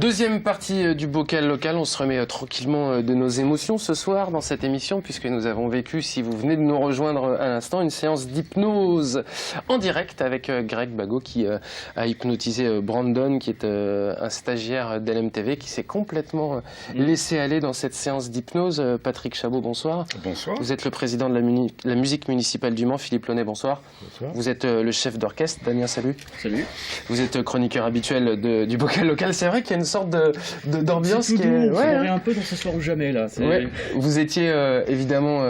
Deuxième partie du bocal local, on se remet tranquillement de nos émotions ce soir dans cette émission puisque nous avons vécu, si vous venez de nous rejoindre à l'instant, une séance d'hypnose en direct avec Greg Bagot qui a hypnotisé Brandon qui est un stagiaire d'LMTV qui s'est complètement laissé aller dans cette séance d'hypnose. Patrick Chabot, bonsoir. Bonsoir. Vous êtes le président de la musique municipale du Mans, Philippe Launay, bonsoir. Bonsoir. Vous êtes le chef d'orchestre, Damien, salut. Salut. Vous êtes chroniqueur habituel du bocal local. C'est vrai qu'il y a une sorte d'ambiance qui est... On s'en un peu dans ce soir ou jamais là. Ouais. Vous étiez évidemment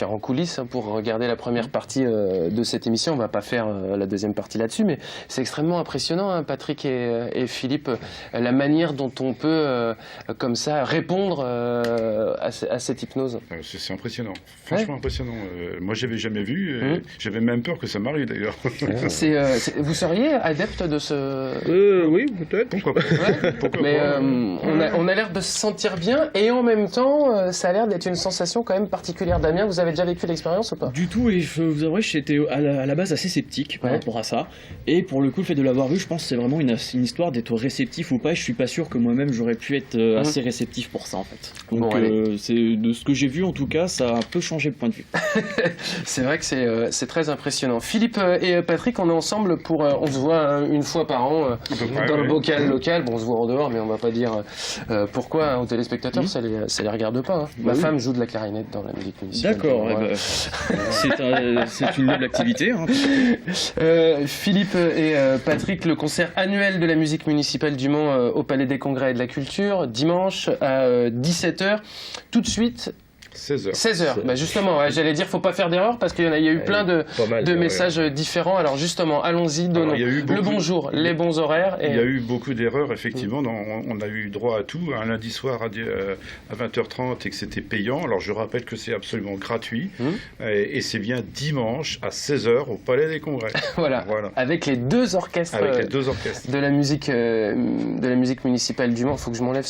en coulisses pour regarder la première partie de cette émission. On ne va pas faire la deuxième partie là-dessus, mais c'est extrêmement impressionnant, hein, Patrick et Philippe, la manière dont on peut comme ça répondre à cette hypnose. C'est impressionnant, franchement impressionnant. Moi, j'avais jamais vu. J'avais même peur que ça m'arrive d'ailleurs. Vous seriez adepte de ce... Oui, peut-être. Pourquoi pas. Ouais. Pourquoi Mais pas. on a l'air de se sentir bien et en même temps, ça a l'air d'être une sensation quand même particulière. Damien, vous avez déjà vécu l'expérience ou pas? Du tout, et je vous avouerai que j'étais à la base assez sceptique par rapport à ça. Et pour le coup, le fait de l'avoir vu, je pense que c'est vraiment une histoire d'être réceptif ou pas. Je suis pas sûr que moi-même j'aurais pu être assez réceptif pour ça en fait. Donc c'est de ce que j'ai vu en tout cas, ça a un peu changé le point de vue. C'est vrai que c'est très impressionnant. Philippe et Patrick, on est ensemble on se voit une fois par an dans le bocal local. Bon, on se voit en dehors, mais on va pas dire pourquoi aux téléspectateurs, ça les regarde pas. Hein. Ma femme joue de la clarinette dans la musique municipale. D'accord, c'est une noble activité. Hein. Philippe et Patrick, le concert annuel de la musique municipale du Mans au Palais des Congrès et de la Culture, dimanche à 17h. Tout de suite... 16h. Bah justement, j'allais dire, faut pas faire d'erreur parce qu'il y a eu plein de messages différents. Alors justement, allons-y, donnons le bonjour, les bons horaires. Il y a eu beaucoup d'erreurs, effectivement. On a eu droit à tout. Un lundi soir à 20h30 et que c'était payant. Alors je rappelle que c'est absolument gratuit. Et c'est bien dimanche à 16h au Palais des Congrès. voilà. Avec les deux orchestres. De la musique municipale du Mans. Il faut que je m'enlève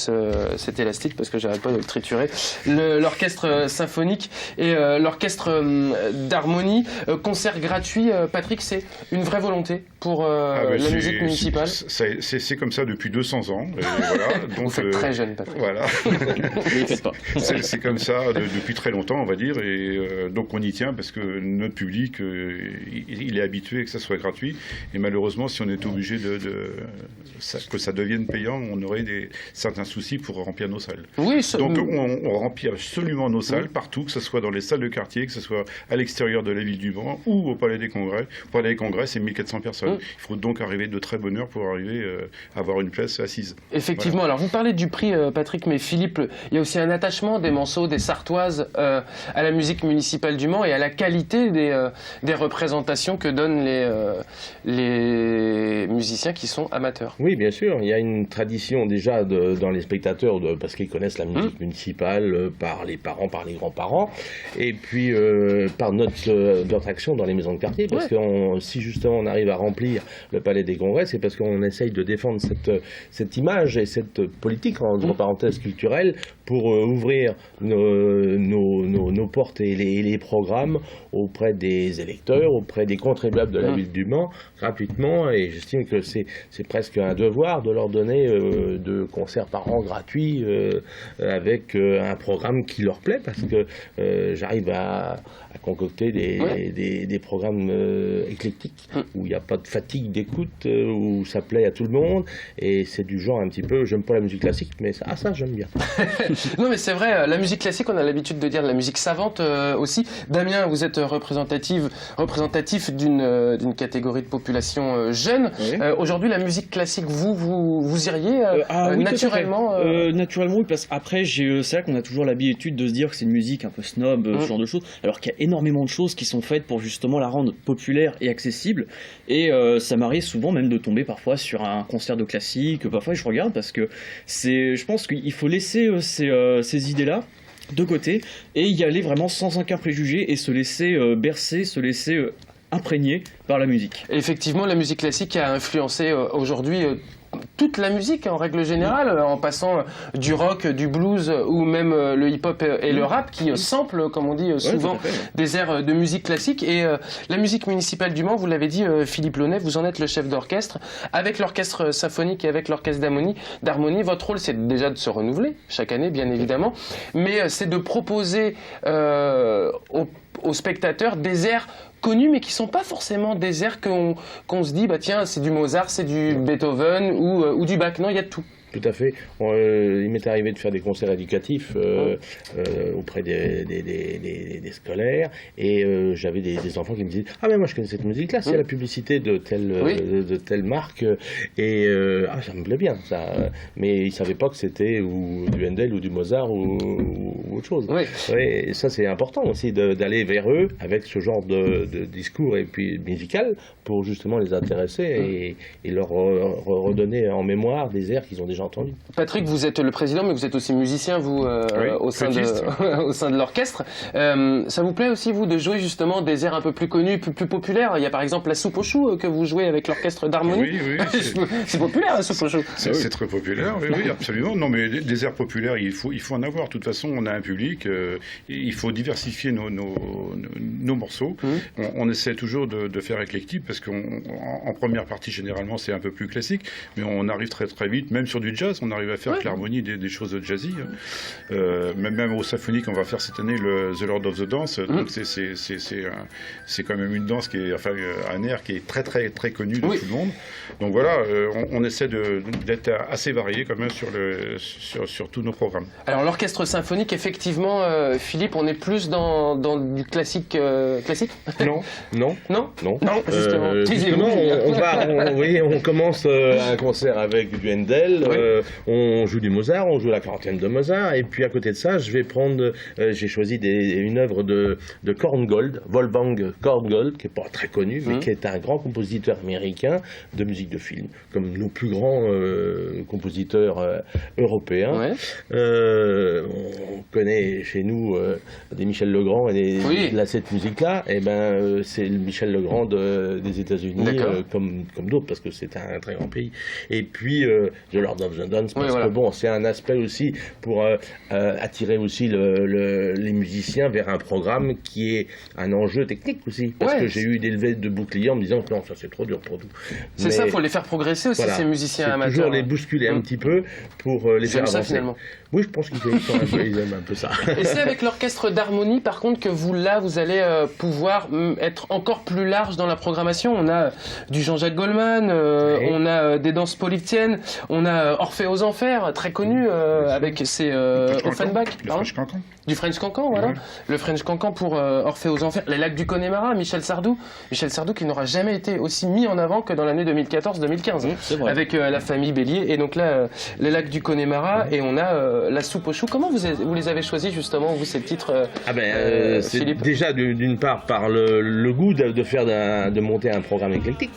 cet élastique parce que j'arrête pas de le triturer. L'orchestre symphonique et l'orchestre d'harmonie, concert gratuit. Patrick, c'est une vraie volonté pour la musique municipale. C'est comme ça depuis 200 ans. Voilà. Donc, vous faites très jeune, Patrick. Voilà. Ne faites pas. C'est comme ça depuis très longtemps, on va dire, et donc on y tient parce que notre public, il est habitué que ça soit gratuit, et malheureusement, si on est obligé que ça devienne payant, on aurait certains soucis pour remplir nos salles. Oui, donc on remplit absolument nos salles partout, que ce soit dans les salles de quartier, que ce soit à l'extérieur de la ville du Mans ou au Palais des Congrès. Au Palais des Congrès, c'est 1400 personnes. Il faut donc arriver de très bonne heure pour arriver à avoir une place assise. Effectivement. Voilà. Alors vous parlez du prix, Patrick, mais Philippe, il y a aussi un attachement des Manceaux, des Sartoises à la musique municipale du Mans et à la qualité des représentations que donnent les musiciens qui sont amateurs. Oui, bien sûr. Il y a une tradition déjà dans les spectateurs parce qu'ils connaissent la musique municipale par les parents, par les grands-parents, et puis par notre action dans les maisons de quartier, parce que si justement on arrive à remplir le Palais des Congrès, c'est parce qu'on essaye de défendre cette image et cette politique, entre parenthèses, culturelle, pour ouvrir nos portes et les programmes auprès des électeurs, auprès des contribuables de la ville du Mans, gratuitement, et j'estime que c'est presque un devoir de leur donner 2 concerts par an gratuits avec un programme qui leur plaît, parce que j'arrive à concocter des programmes éclectiques où il n'y a pas de fatigue d'écoute, où ça plaît à tout le monde, et c'est du genre un petit peu, j'aime pas la musique classique, mais ça j'aime bien. Non mais c'est vrai, la musique classique, on a l'habitude de dire de la musique savante aussi. Damien, vous êtes représentatif d'une catégorie de population jeune. Aujourd'hui, la musique classique, vous iriez oui, naturellement naturellement, oui, parce qu'après, c'est vrai qu'on a toujours l'habitude de se dire que c'est une musique un peu snob, ce genre de choses, alors qu'il y a énormément de choses qui sont faites pour justement la rendre populaire et accessible, et ça m'arrive souvent même de tomber parfois sur un concert de classique, parfois je regarde, parce que je pense qu'il faut laisser ces idées-là de côté et y aller vraiment sans aucun préjugé et se laisser bercer, se laisser imprégné par la musique. Effectivement, la musique classique a influencé aujourd'hui toute la musique en règle générale, en passant du rock, du blues ou même le hip-hop et le rap qui sample, comme on dit souvent, des airs de musique classique. Et la musique municipale du Mans, vous l'avez dit, Philippe Launay, vous en êtes le chef d'orchestre. Avec l'orchestre symphonique et avec l'orchestre d'harmonie, votre rôle, c'est déjà de se renouveler chaque année, bien évidemment, mais c'est de proposer aux spectateurs des airs connus, mais qui ne sont pas forcément des airs qu'on se dit, bah tiens, c'est du Mozart, c'est du Beethoven ou du Bach. Non, il y a de tout. Tout à fait. Il m'est arrivé de faire des concerts éducatifs auprès des scolaires, et j'avais des enfants qui me disaient « Ah mais moi je connais cette musique-là, c'est la publicité de telle marque, et ça me plaît bien, ça. » Mais ils ne savaient pas que c'était ou du Handel ou du Mozart ou autre chose. Oui. Ouais, et ça c'est important aussi d'aller vers eux avec ce genre de discours et puis musical pour justement les intéresser et leur redonner en mémoire des airs qu'ils ont déjà entendu. Patrick, vous êtes le président, mais vous êtes aussi musicien, vous, au sein de l'orchestre. Ça vous plaît aussi, vous, de jouer justement des airs un peu plus connus, plus populaires? Il y a par exemple la soupe aux choux que vous jouez avec l'orchestre d'harmonie. Oui, c'est populaire, la soupe aux choux. C'est très populaire, oui, absolument. Non, mais des airs populaires, il faut en avoir. De toute façon, on a un public, il faut diversifier nos morceaux. On essaie toujours de faire éclectique, parce qu'en première partie, généralement, c'est un peu plus classique, mais on arrive très très vite, même sur du jazz, on arrive à faire avec l'harmonie des choses jazzy. Même au symphonique, on va faire cette année le The Lord of the Dance. Donc c'est quand même une danse qui est, enfin, un air qui est très très très connu de tout le monde. Donc voilà, on essaie d'être assez varié quand même sur tous nos programmes. Alors l'orchestre symphonique, effectivement, Philippe, on est plus dans du classique classique. Non, Justement, on commence un concert avec du Handel. On joue du Mozart, on joue la quarantaine de Mozart, et puis à côté de ça, j'ai choisi une œuvre de Korngold, Wolfgang Korngold, qui n'est pas très connu, mais qui est un grand compositeur américain de musique de film, comme nos plus grands compositeurs européens. On connaît chez nous des Michel Legrand et cette musique-là, et c'est le Michel Legrand des États-Unis, comme d'autres, parce que c'est un très grand pays. Et puis The Lord of the Dance, parce que bon, c'est un aspect aussi pour attirer aussi les musiciens vers un programme qui est un enjeu technique aussi, parce que j'ai eu des levées de boucliers en me disant non, ça c'est trop dur pour nous. C'est ça, il faut les faire progresser aussi, ces musiciens amateurs. Toujours les bousculer un petit peu pour les faire avancer. Finalement. Oui, je pense qu'ils aiment un peu ça. Et c'est avec l'orchestre d'harmonie, par contre, que vous allez pouvoir être encore plus large dans la programmation. On a du Jean-Jacques Goldman, on a des danses politiennes, on a Orphée aux Enfers, très connu, avec ses Offenbach. Du French Cancan, voilà. Le French Cancan pour Orphée aux Enfers. Les Lacs du Connemara, Michel Sardou qui n'aura jamais été aussi mis en avant que dans l'année 2014-2015, avec la famille Bélier. Et donc là, les Lacs du Connemara, et on a la soupe aux choux. Comment vous les avez choisis justement, vous, ces titres, c'est déjà d'une part par le goût de monter un programme éclectique,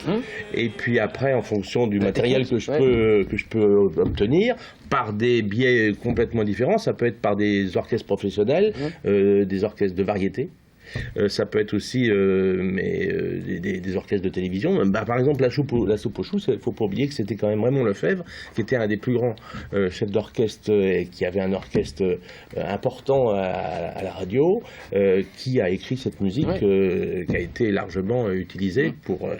et puis après en fonction du matériel que je peux obtenir par des biais complètement différents. Ça peut être par des orchestres professionnels, des orchestres de variété. Ça peut être aussi des orchestres de télévision. Par exemple, la soupe aux choux, il ne faut pas oublier que c'était quand même Raymond Lefebvre, qui était un des plus grands chefs d'orchestre et qui avait un orchestre important à la radio, qui a écrit cette musique qui a été largement utilisée pour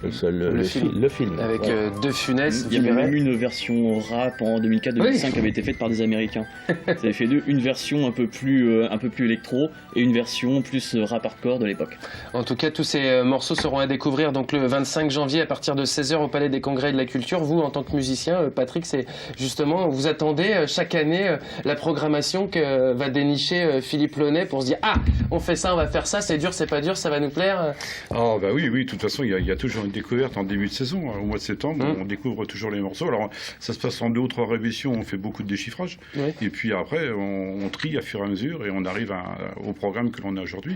le film. Avec De Funès. Il y avait même une version rap en 2004-2005 qui avait été faite par des Américains. Ça avait fait une version un peu plus électro et une version plus rap hardcore de l'époque. En tout cas, tous ces morceaux seront à découvrir donc le 25 janvier à partir de 16h au Palais des Congrès et de la Culture. Vous, en tant que musicien, Patrick, c'est justement, vous attendez chaque année la programmation que va dénicher Philippe Launay pour se dire « Ah, on fait ça, on va faire ça, c'est dur, c'est pas dur, ça va nous plaire ». Ah bah oui, de toute façon, il y a toujours une découverte en début de saison. Au mois de septembre, on découvre toujours les morceaux. Alors, ça se passe en 2 ou 3 révisions, on fait beaucoup de déchiffrage. Et puis après, on trie à fur et à mesure et on arrive au programme que l'on a aujourd'hui.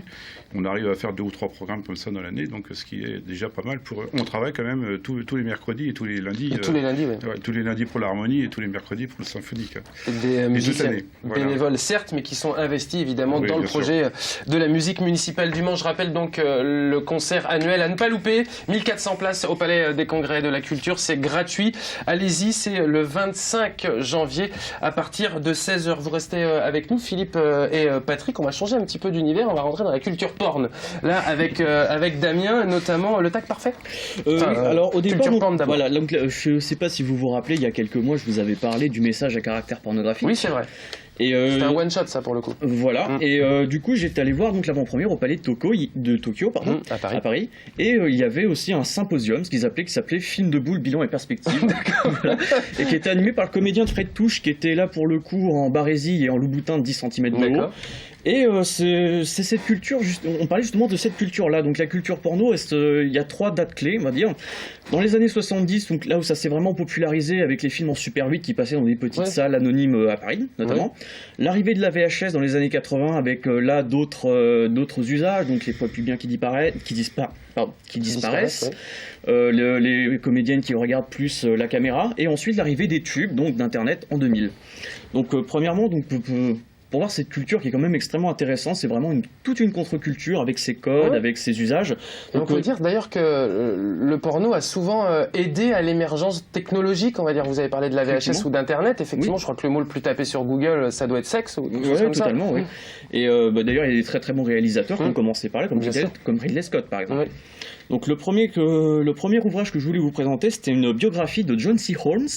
On arrive à faire 2 ou 3 programmes comme ça dans l'année, donc ce qui est déjà pas mal. On travaille quand même tous les mercredis et tous les lundis. Et tous les lundis, oui. Tous les lundis pour l'harmonie et tous les mercredis pour le symphonique. Des musiciens voilà. bénévoles, certes, mais qui sont investis évidemment Oui, dans le bien projet de la musique municipale du Mans. Je rappelle donc le concert annuel à ne pas louper. 1400 places au Palais des Congrès de la Culture. C'est gratuit. Allez-y, c'est le 25 janvier à partir de 16h. Vous restez avec nous, Philippe et Patrick. On va changer un petit peu d'univers. On va rentrer dans la culture porn. Là, avec Damien, notamment le tag parfait. Alors au départ, culture porn d'abord. voilà, donc, je ne sais pas si vous vous rappelez, il y a quelques mois, je vous avais parlé du message à caractère pornographique. Oui, c'est vrai. C'était un one shot, ça, pour le coup. Voilà. Et du coup, j'étais allé voir donc l'avant-première au Palais de Tokyo, à Paris. Et il y avait aussi un symposium, ce qui s'appelait Film de boule, bilan et perspective. Voilà. Et qui était animé par le comédien Fred Touche, qui était là pour le coup en barésie et en louboutin de 10 cm de haut. Et c'est cette culture, on parlait justement de cette culture-là. Donc la culture porno, il y a 3 dates clés, on va dire. Dans les années 70, donc là où ça s'est vraiment popularisé avec les films en Super 8 qui passaient dans des petites salles anonymes à Paris, notamment. Ouais. L'arrivée de la VHS dans les années 80 avec là d'autres usages, donc les poils pubiens qui disparaissent. Ouais. Les comédiennes qui regardent plus la caméra. Et ensuite l'arrivée des tubes, donc d'Internet en 2000. Donc premièrement, donc pour voir cette culture qui est quand même extrêmement intéressante, c'est vraiment toute une contre-culture avec ses codes, avec ses usages. Donc, on peut dire d'ailleurs que le porno a souvent aidé à l'émergence technologique, on va dire. Vous avez parlé de la VHS ou d'Internet, effectivement, je crois que le mot le plus tapé sur Google, ça doit être sexe ou quelque chose comme totalement, ça. Oui. Et d'ailleurs, il y a des très très bons réalisateurs qui ont commencé par là, comme Ridley Scott par exemple. Donc le premier ouvrage que je voulais vous présenter, c'était une biographie de John C. Holmes,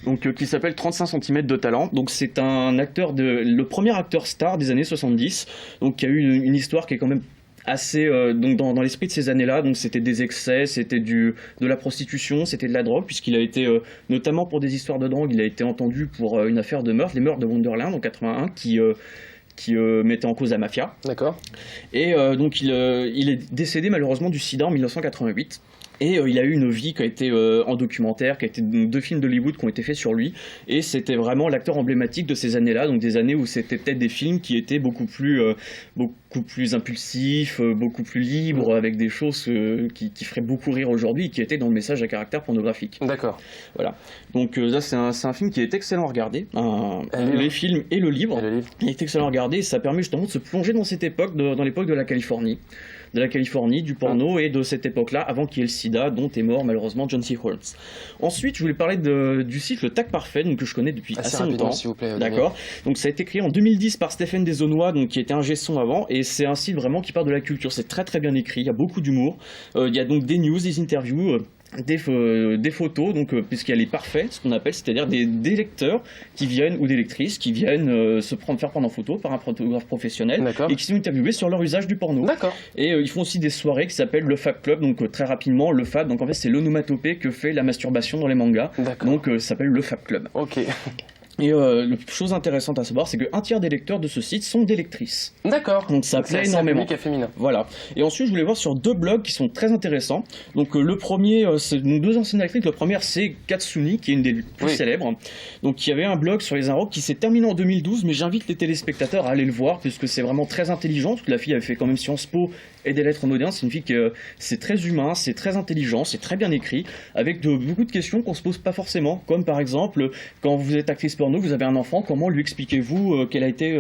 donc, qui s'appelle 35 cm de talent. Donc c'est un acteur le premier acteur star des années 70, donc qui a eu une histoire qui est quand même assez donc dans l'esprit de ces années-là. Donc c'était des excès, c'était de la prostitution, c'était de la drogue, puisqu'il a été notamment pour des histoires de drogue, il a été entendu pour une affaire de meurtre, les meurtres de Wonderland en 81, qui mettait en cause la mafia. D'accord. Et donc il est décédé malheureusement du sida en 1988. Et il a eu une vie qui a été en documentaire, qui a été 2 films d'Hollywood qui ont été faits sur lui. Et c'était vraiment l'acteur emblématique de ces années-là, donc des années où c'était peut-être des films qui étaient beaucoup plus impulsifs, beaucoup plus libres, avec des choses qui feraient beaucoup rire aujourd'hui, qui étaient dans le message à caractère pornographique. D'accord. Voilà. Donc là, c'est un film qui est excellent à regarder. Les films et le livre. Il est excellent à regarder et ça permet justement de se plonger dans cette époque, dans l'époque de la Californie. Du porno et de cette époque-là, avant qu'il y ait le sida, dont est mort malheureusement John C. Holmes. Ensuite, je voulais parler du site Le Tag Parfait, donc, que je connais depuis assez longtemps. S'il vous plaît. D'accord. Donc ça a été créé en 2010 par Stéphane Desaulnois, donc qui était ingé son avant, et c'est un site vraiment qui parle de la culture. C'est très très bien écrit, il y a beaucoup d'humour. Il y a donc des news, des interviews. Des photos, donc puisqu'il y a les parfaits, ce qu'on appelle, c'est-à-dire des lecteurs qui viennent, ou des lectrices qui viennent faire prendre en photo par un photographe professionnel et qui sont interviewés sur leur usage du porno. D'accord. Et ils font aussi des soirées qui s'appellent le Fab Club, donc très rapidement, le Fab, donc en fait c'est l'onomatopée que fait la masturbation dans les mangas, donc ça s'appelle le Fab Club. Ok. Et chose intéressante à savoir, c'est qu'un tiers des lecteurs de ce site sont des lectrices. D'accord. Donc ça plaît énormément. C'est féminin. Voilà. Et ensuite, je voulais voir sur 2 blogs qui sont très intéressants. Donc le premier, c'est 2 anciennes actrices. Le premier, c'est Katsuni, qui est une des plus célèbres. Donc il y avait un blog sur les Inrocks qui s'est terminé en 2012, mais j'invite les téléspectateurs à aller le voir, puisque c'est vraiment très intelligent. Parce que la fille avait fait quand même Sciences Po et des lettres modernes. C'est une fille que c'est très humain, c'est très intelligent, c'est très bien écrit, avec beaucoup de questions qu'on se pose pas forcément. Comme par exemple, quand vous êtes actrice porno, vous avez un enfant, comment lui expliquez-vous quelle a été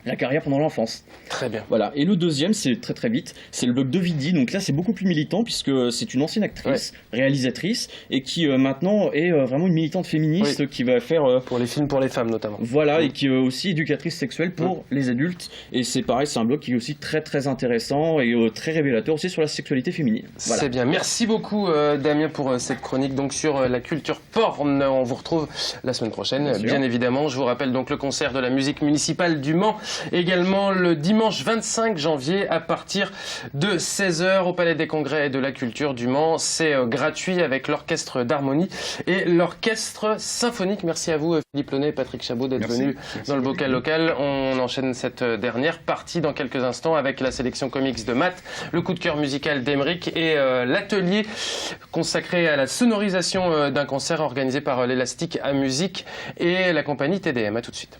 la carrière pendant l'enfance? Très bien. Voilà. Et le deuxième, c'est très très vite, c'est le blog de Vidi. Donc là, c'est beaucoup plus militant puisque c'est une ancienne actrice, réalisatrice, et qui maintenant est vraiment une militante féministe qui va faire pour les films pour les femmes notamment. Voilà, et qui est aussi éducatrice sexuelle pour les adultes. Et c'est pareil, c'est un blog qui est aussi très très intéressant et très révélateur aussi sur la sexualité féminine. Voilà. C'est bien. Merci beaucoup Damien pour cette chronique donc sur la culture porn. On vous retrouve la semaine prochaine, bien évidemment. Je vous rappelle donc le concert de la musique municipale du Mans. Également le dimanche 25 janvier à partir de 16h au Palais des Congrès et de la Culture du Mans. C'est gratuit avec l'orchestre d'harmonie et l'orchestre symphonique. Merci à vous Philippe Launay et Patrick Chabot d'être venus dans le bocal local. On enchaîne cette dernière partie dans quelques instants avec la sélection comics de Matt, le coup de cœur musical d'Emeric et l'atelier consacré à la sonorisation d'un concert organisé par l'Élastique à Musique et la compagnie TDM. À tout de suite.